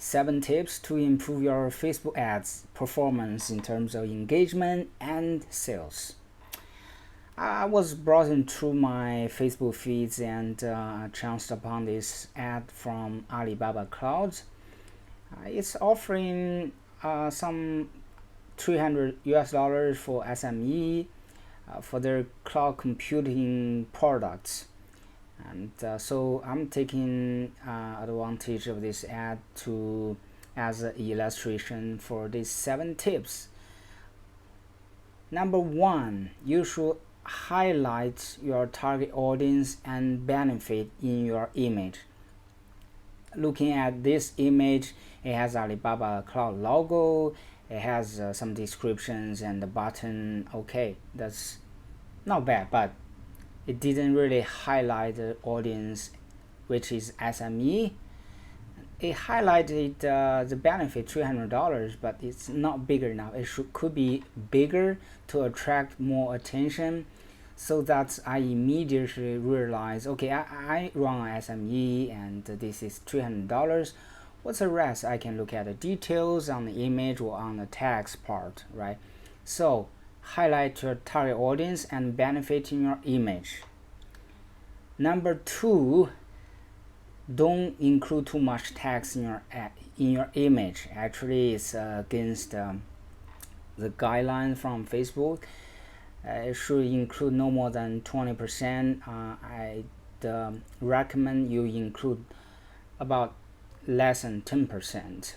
7 tips to improve your Facebook ads performance in terms of engagement and sales. I was browsing through my Facebook feeds and chanced upon this ad from Alibaba Cloud. It's offering some $300 for SME for their cloud computing products. And so I'm taking advantage of this ad as an illustration for these 7 tips. Number 1, you should highlight your target audience and benefit in your image. Looking at this image, it has Alibaba Cloud logo, it has some descriptions and the button. Okay, that's not bad, but it didn't really highlight the audience, which is SME. It highlighted the benefit $300, but it's not big enough. It could be bigger to attract more attention, so that I immediately realized, okay, I run an SME and this is $300. What's the rest? I can look at the details on the image or on the text part, right? So highlight your target audience and benefit in your image. Number 2, don't include too much text in your image. Actually, it's against the guideline from Facebook. It should include no more than 20%. I recommend you include about less than 10%.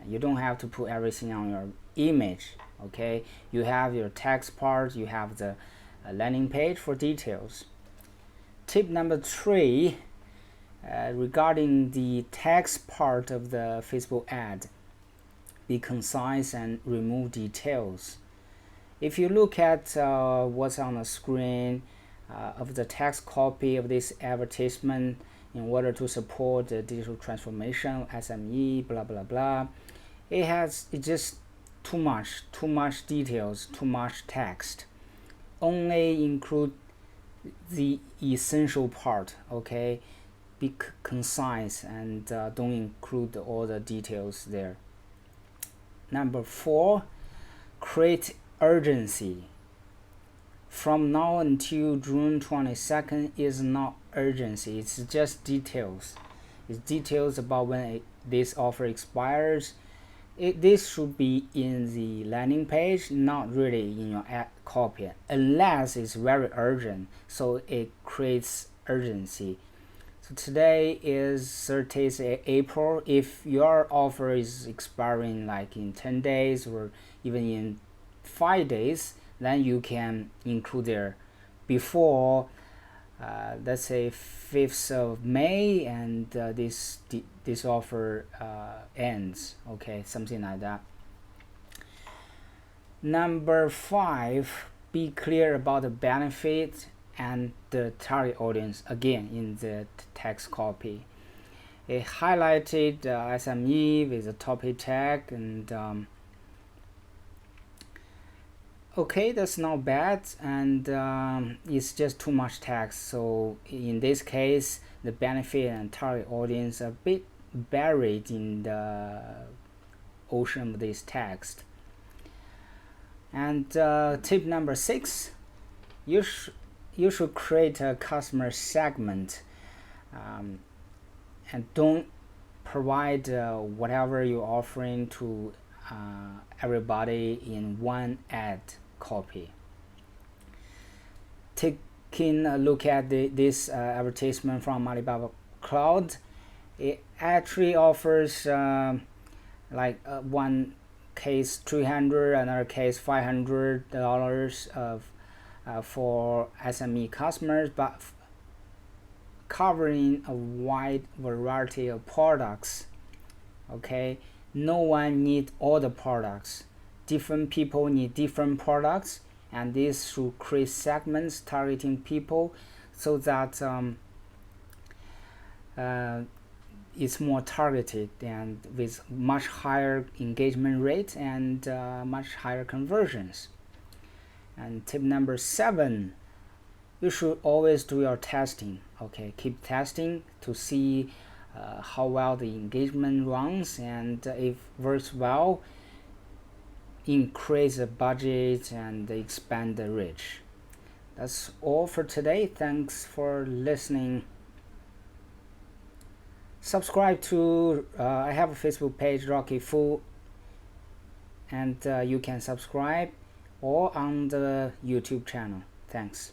You don't have to put everything on your image. Okay, you have your text part, you have the landing page for details. Tip number 3, regarding the text part of the Facebook ad, be concise and remove details. If you look at what's on the screen of the text copy of this advertisement, in order to support the digital transformation, SME, blah blah blah, it's just too much details, too much text. Only include the essential part. Okay, be concise and don't include all the details there. Number 4, create urgency. From now until June 22nd is not urgency, it's just details. It's details about when this offer expires. This should be in the landing page, not really in your ad copy, unless it's very urgent, so it creates urgency. So today is 30th April. If your offer is expiring like in 10 days or even in 5 days, then you can include there before let's say 5th of May, and this offer ends. Okay, something like that. Number 5, be clear about the benefit and the target audience, again in the text copy. It highlighted SME with a topic tag, and okay, that's not bad, and it's just too much text. So in this case, the benefit and target audience are a bit buried in the ocean of this text. And tip number 6, you should create a customer segment, and don't provide whatever you're offering to everybody in one ad copy. Taking a look at this advertisement from Alibaba Cloud, it actually offers one case $300, another case $500 of for SME customers, but covering a wide variety of products. Okay, no one needs all the products. Different people need different products, and this should create segments targeting people so that it's more targeted and with much higher engagement rate and much higher conversions. And tip number 7, you should always do your testing. Okay, keep testing to see how well the engagement runs, and if works well, increase the budget and expand the reach. That's all for today. Thanks for listening. Subscribe to I have a Facebook page, Rocky Fu, and you can subscribe or on the YouTube channel. Thanks.